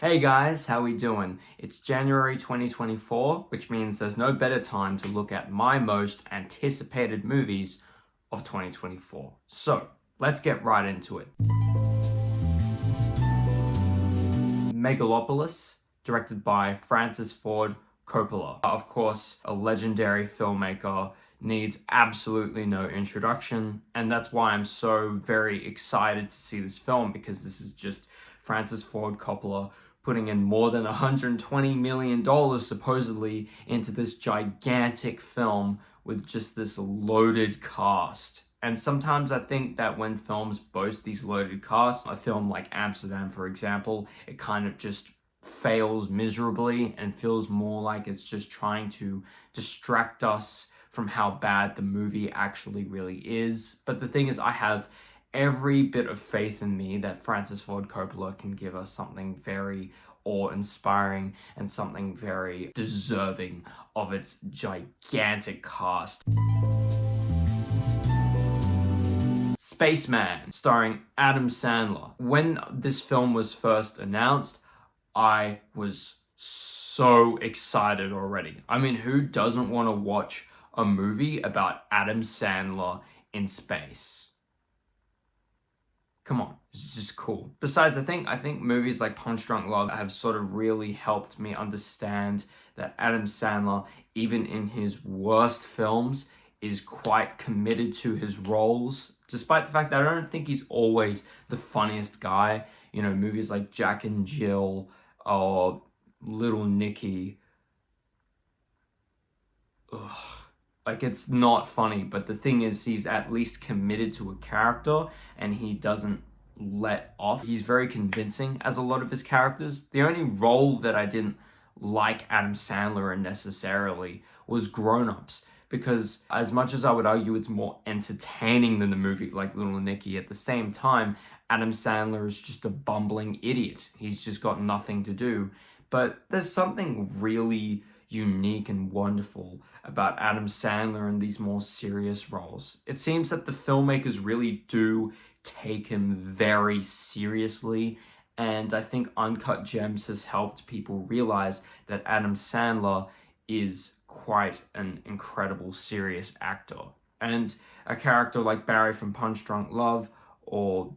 Hey guys, how we doing? It's January 2024, which means there's no better time to look at my most anticipated movies of 2024. So, let's get right into it. Megalopolis, directed by Francis Ford Coppola. Of course, a legendary filmmaker, needs absolutely no introduction, and that's why I'm so very excited to see this film, because this is just Francis Ford Coppola putting in more than $120 million supposedly into this gigantic film with just this loaded cast. And sometimes I think that when films boast these loaded casts, a film like Amsterdam, for example, it kind of just fails miserably and feels more like it's just trying to distract us from how bad the movie actually really is. But the thing is, I have every bit of faith in me that Francis Ford Coppola can give us something very awe-inspiring and something very deserving of its gigantic cast. Spaceman, starring Adam Sandler. When this film was first announced, I was so excited already. I mean, who doesn't want to watch a movie about Adam Sandler in space? Come on, it's just cool. Besides, I think movies like Punch Drunk Love have sort of really helped me understand that Adam Sandler, even in his worst films, is quite committed to his roles, despite the fact that I don't think he's always the funniest guy. You know, movies like Jack and Jill or Little Nicky. Ugh. Like, it's not funny, but the thing is, he's at least committed to a character and he doesn't let off. He's very convincing as a lot of his characters. The only role that I didn't like Adam Sandler in necessarily was Grown Ups, because as much as I would argue it's more entertaining than the movie like Little Nicky, at the same time, Adam Sandler is just a bumbling idiot. He's just got nothing to do. But there's something really unique and wonderful about Adam Sandler in these more serious roles. It seems that the filmmakers really do take him very seriously, and I think Uncut Gems has helped people realize that Adam Sandler is quite an incredible serious actor. And a character like Barry from Punch Drunk Love, or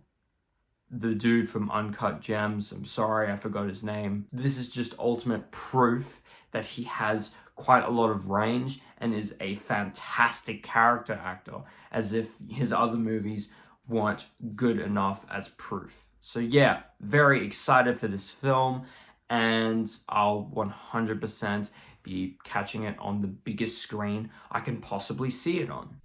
the dude from Uncut Gems, I'm sorry, I forgot his name. This is just ultimate proof that he has quite a lot of range and is a fantastic character actor, as if his other movies weren't good enough as proof. So yeah, very excited for this film, and I'll 100% be catching it on the biggest screen I can possibly see it on.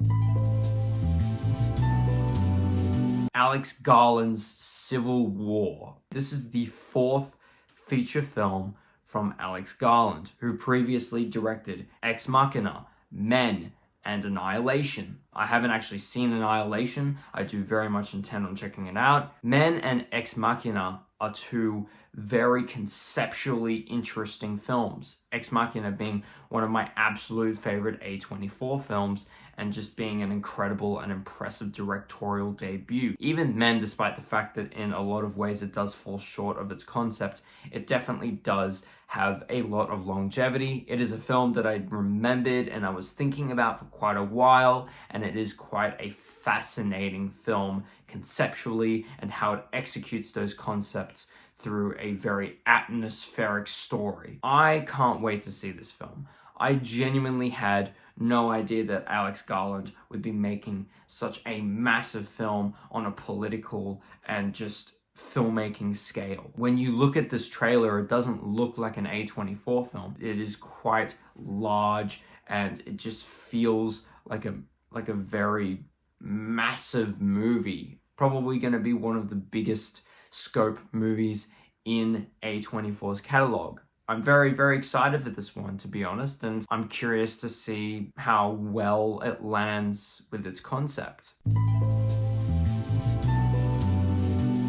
Alex Garland's Civil War. This is the fourth feature film from Alex Garland, who previously directed Ex Machina, Men, and Annihilation. I haven't actually seen Annihilation. I do very much intend on checking it out. Men and Ex Machina are two very conceptually interesting films. Ex Machina being one of my absolute favorite A24 films, and just being an incredible and impressive directorial debut. Even Men, despite the fact that in a lot of ways it does fall short of its concept, it definitely does have a lot of longevity. It is a film that I remembered and I was thinking about for quite a while, and it is quite a fascinating film conceptually, and how it executes those concepts through a very atmospheric story. I can't wait to see this film. I genuinely had no idea that Alex Garland would be making such a massive film on a political and just filmmaking scale. When you look at this trailer, it doesn't look like an A24 film. It is quite large, and it just feels like a very massive movie. Probably going to be one of the biggest scope movies in A24's catalog. I'm very, very excited for this one, to be honest, and I'm curious to see how well it lands with its concept.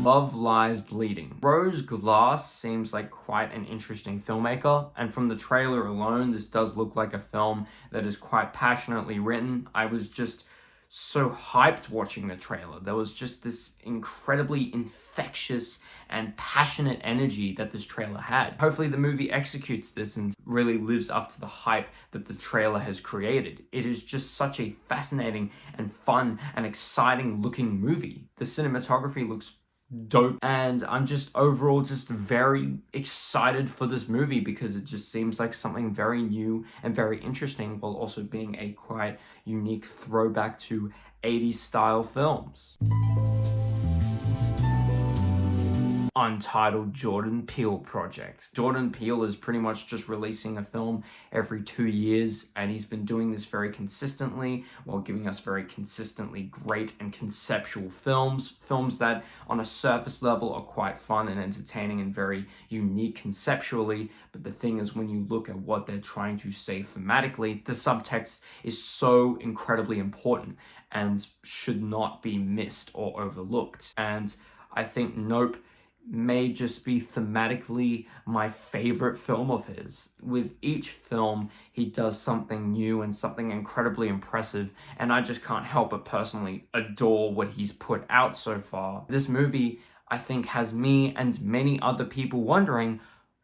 Love Lies Bleeding. Rose Glass seems like quite an interesting filmmaker, and from the trailer alone, this does look like a film that is quite passionately written. I was just so hyped watching the trailer. There was just this incredibly infectious and passionate energy that this trailer had. Hopefully the movie executes this and really lives up to the hype that the trailer has created. It is just such a fascinating and fun and exciting looking movie. The cinematography looks dope, and I'm just overall just very excited for this movie because it just seems like something very new and very interesting, while also being a quite unique throwback to 80s style films. Untitled Jordan Peele project. Jordan Peele is pretty much just releasing a film every 2 years, and he's been doing this very consistently while giving us very consistently great and conceptual films that on a surface level are quite fun and entertaining and very unique conceptually. But the thing is, when you look at what they're trying to say thematically, the subtext is so incredibly important and should not be missed or overlooked. And I think Nope may just be thematically my favorite film of his. With each film, he does something new and something incredibly impressive, and I just can't help but personally adore what he's put out so far. This movie, I think, has me and many other people wondering,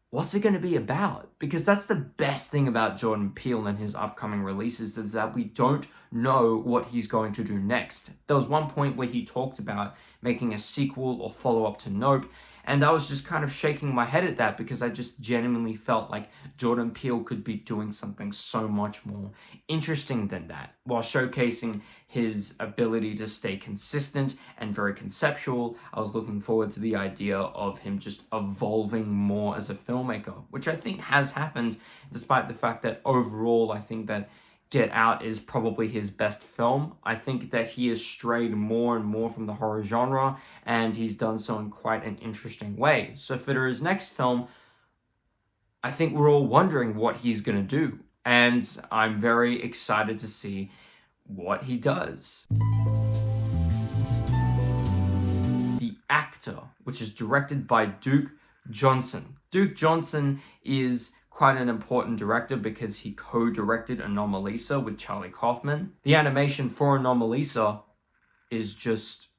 what's it going to be about? Because that's the best thing about Jordan Peele and his upcoming releases, is that we don't know what he's going to do next. There was one point where he talked about making a sequel or follow-up to Nope, and I was just kind of shaking my head at that because I just genuinely felt like Jordan Peele could be doing something so much more interesting than that, while showcasing his ability to stay consistent and very conceptual. I was looking forward to the idea of him just evolving more as a filmmaker, which I think has happened, despite the fact that overall I think that Get Out is probably his best film. I think that he has strayed more and more from the horror genre, and he's done so in quite an interesting way. So for his next film, I think we're all wondering what he's going to do, and I'm very excited to see what he does. The Actor, which is directed by Duke Johnson. Duke Johnson is quite an important director because he co-directed Anomalisa with Charlie Kaufman. The animation for Anomalisa is just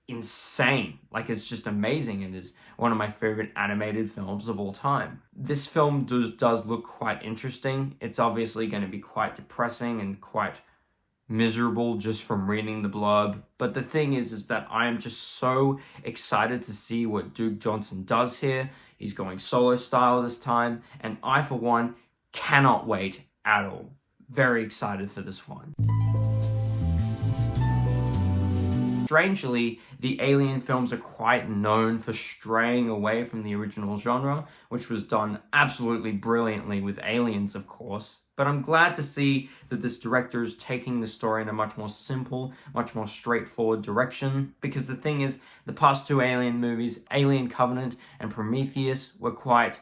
insane. Like, it's just amazing, and is one of my favorite animated films of all time. This film does look quite interesting. It's obviously going to be quite depressing and quite miserable just from reading the blurb. But the thing is that I am just so excited to see what Duke Johnson does here. He's going solo style this time, and I, for one, cannot wait at all. Very excited for this one. Strangely, the Alien films are quite known for straying away from the original genre, which was done absolutely brilliantly with Aliens, of course. But I'm glad to see that this director is taking the story in a much more simple, much more straightforward direction. Because the thing is, the past two Alien movies, Alien Covenant and Prometheus, were quite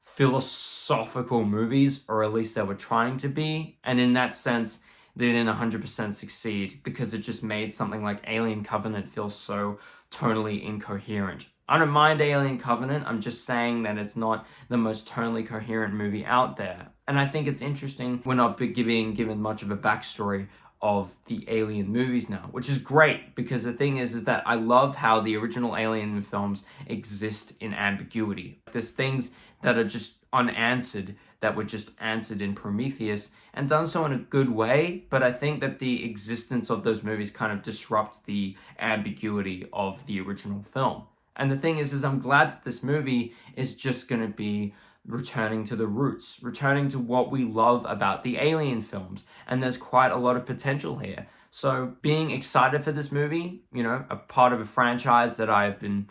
philosophical movies, or at least they were trying to be. And in that sense, they didn't 100% succeed, because it just made something like Alien Covenant feel so tonally incoherent. I don't mind Alien Covenant, I'm just saying that it's not the most tonally coherent movie out there. And I think it's interesting we're not being given much of a backstory of the Alien movies now, which is great, because the thing is that I love how the original Alien films exist in ambiguity. There's things that are just unanswered that were just answered in Prometheus, and done so in a good way, but I think that the existence of those movies kind of disrupts the ambiguity of the original film. And the thing is I'm glad that this movie is just going to be returning to the roots, returning to what we love about the Alien films, and there's quite a lot of potential here. So being excited for this movie, you know, a part of a franchise that I've been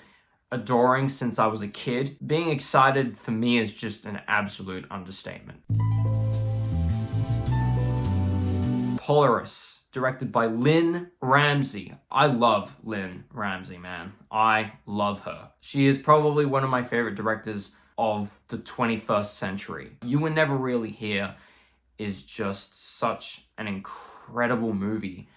adoring since I was a kid, being excited for me is just an absolute understatement. Polaris, directed by Lynn Ramsey. I love Lynn Ramsey, man. I love her. She is probably one of my favorite directors of the 21st century. You Were Never Really Here is just such an incredible movie.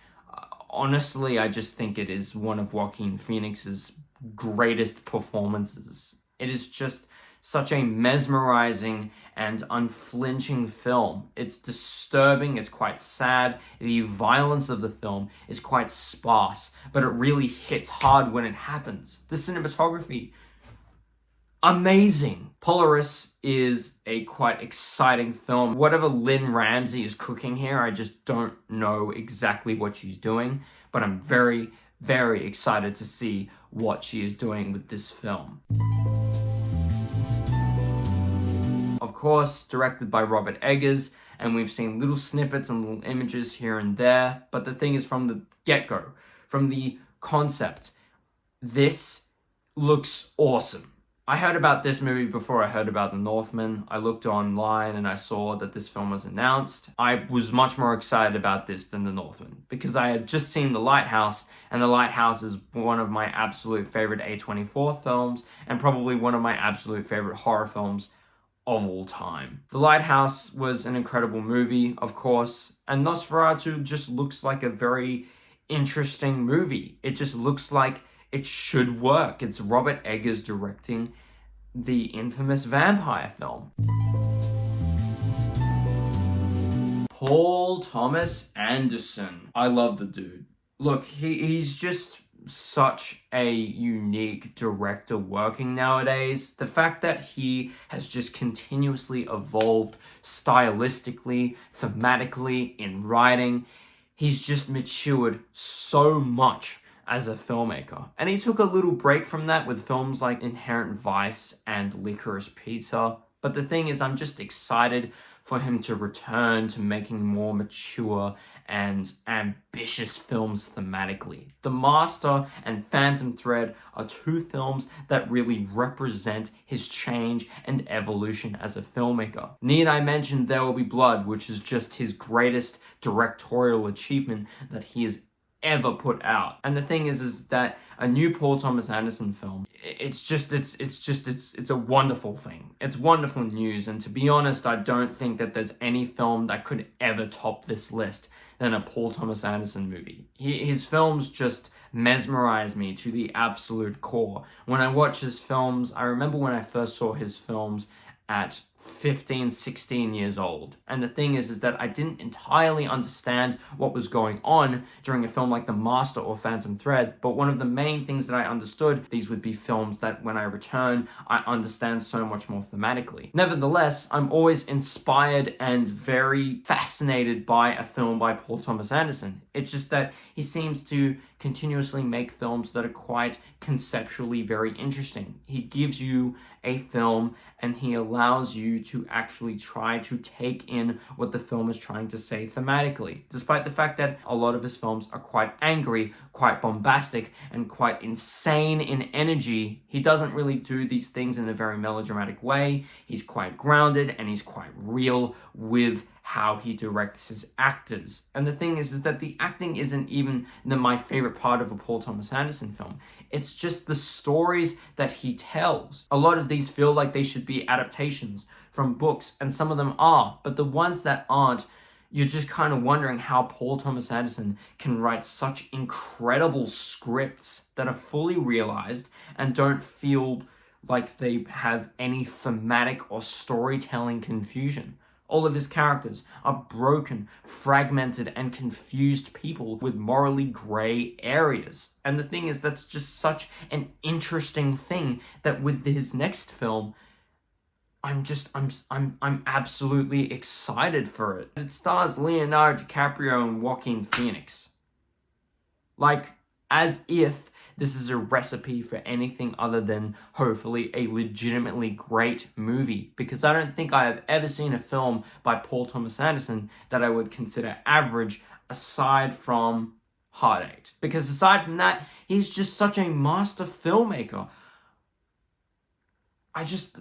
Honestly, I just think it is one of Joaquin Phoenix's greatest performances. It is just such a mesmerizing and unflinching film. It's disturbing, it's quite sad. The violence of the film is quite sparse, but it really hits hard when it happens. The cinematography, amazing. Polaris is a quite exciting film. Whatever Lynn Ramsey is cooking here, I just don't know exactly what she's doing, but I'm very, very excited to see what she is doing with this film. Of course, directed by Robert Eggers, and we've seen little snippets and little images here and there, but the thing is, from the get-go, from the concept, this looks awesome. I heard about this movie before I heard about The Northman. I looked online and I saw that this film was announced. I was much more excited about this than The Northman because I had just seen The Lighthouse, and The Lighthouse is one of my absolute favorite A24 films and probably one of my absolute favorite horror films of all time. The Lighthouse was an incredible movie, of course, and Nosferatu just looks like a very interesting movie. It just looks like it should work. It's Robert Eggers directing the infamous vampire film. Paul Thomas Anderson. I love the dude. Look, he's just such a unique director working nowadays. The fact that he has just continuously evolved stylistically, thematically, in writing, he's just matured so much as a filmmaker. And he took a little break from that with films like Inherent Vice and Licorice Pizza. But the thing is, I'm just excited for him to return to making more mature and ambitious films thematically. The Master and Phantom Thread are two films that really represent his change and evolution as a filmmaker. Need I mention There Will Be Blood, which is just his greatest directorial achievement that he has ever put out. And the thing is that a new Paul Thomas Anderson film, it's a wonderful thing. It's wonderful news, and to be honest, I don't think that there's any film that could ever top this list than a Paul Thomas Anderson movie. His films just mesmerize me to the absolute core. When I watch his films, I remember when I first saw his films at 15, 16 years old. And the thing is that I didn't entirely understand what was going on during a film like The Master or Phantom Thread, but one of the main things that I understood, these would be films that when I return, I understand so much more thematically. Nevertheless, I'm always inspired and very fascinated by a film by Paul Thomas Anderson. It's just that he seems to continuously make films that are quite conceptually very interesting. He gives you a film and he allows you to actually try to take in what the film is trying to say thematically, despite the fact that a lot of his films are quite angry, quite bombastic, and quite insane in energy. He doesn't really do these things in a very melodramatic way. He's quite grounded and he's quite real with how he directs his actors. And the thing is that the acting isn't even my favorite part of a Paul Thomas Anderson film. It's just the stories that he tells. A lot of these feel like they should be adaptations from books, and some of them are, but the ones that aren't, you're just kind of wondering how Paul Thomas Anderson can write such incredible scripts that are fully realized and don't feel like they have any thematic or storytelling confusion. All of his characters are broken, fragmented, and confused people with morally grey areas. And the thing is, that's just such an interesting thing that with his next film, I'm absolutely excited for it. It stars Leonardo DiCaprio and Joaquin Phoenix. Like, as if this is a recipe for anything other than, hopefully, a legitimately great movie. Because I don't think I have ever seen a film by Paul Thomas Anderson that I would consider average, aside from Heart 8. Because aside from that, he's just such a master filmmaker.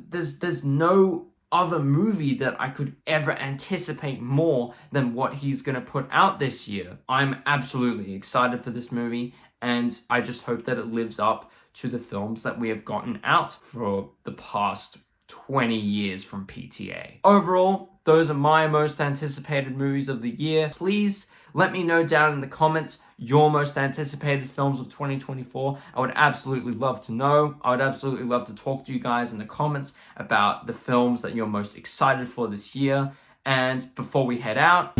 There's no other movie that I could ever anticipate more than what he's going to put out this year. I'm absolutely excited for this movie, and I just hope that it lives up to the films that we have gotten out for the past 20 years from PTA. Overall, those are my most anticipated movies of the year. Please Let me know down in the comments your most anticipated films of 2024. I would absolutely love to know. I would absolutely love to talk to you guys in the comments about the films that you're most excited for this year. And before we head out,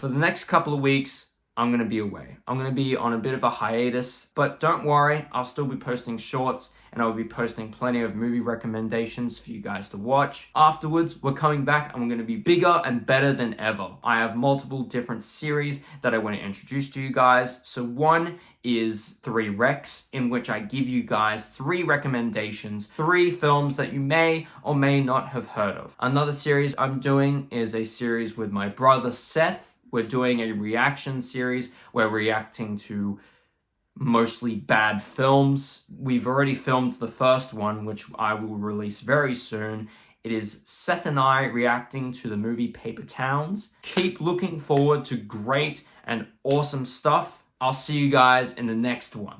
for the next couple of weeks, I'm going to be away. I'm going to be on a bit of a hiatus, but don't worry, I'll still be posting shorts and I'll be posting plenty of movie recommendations for you guys to watch. Afterwards, we're coming back and we're going to be bigger and better than ever. I have multiple different series that I want to introduce to you guys. So one is 3 Recs, in which I give you guys 3 recommendations, 3 films that you may or may not have heard of. Another series I'm doing is a series with my brother Seth. We're doing a reaction series. We're reacting to mostly bad films. We've already filmed the first one, which I will release very soon. It is Seth and I reacting to the movie Paper Towns. Keep looking forward to great and awesome stuff. I'll see you guys in the next one.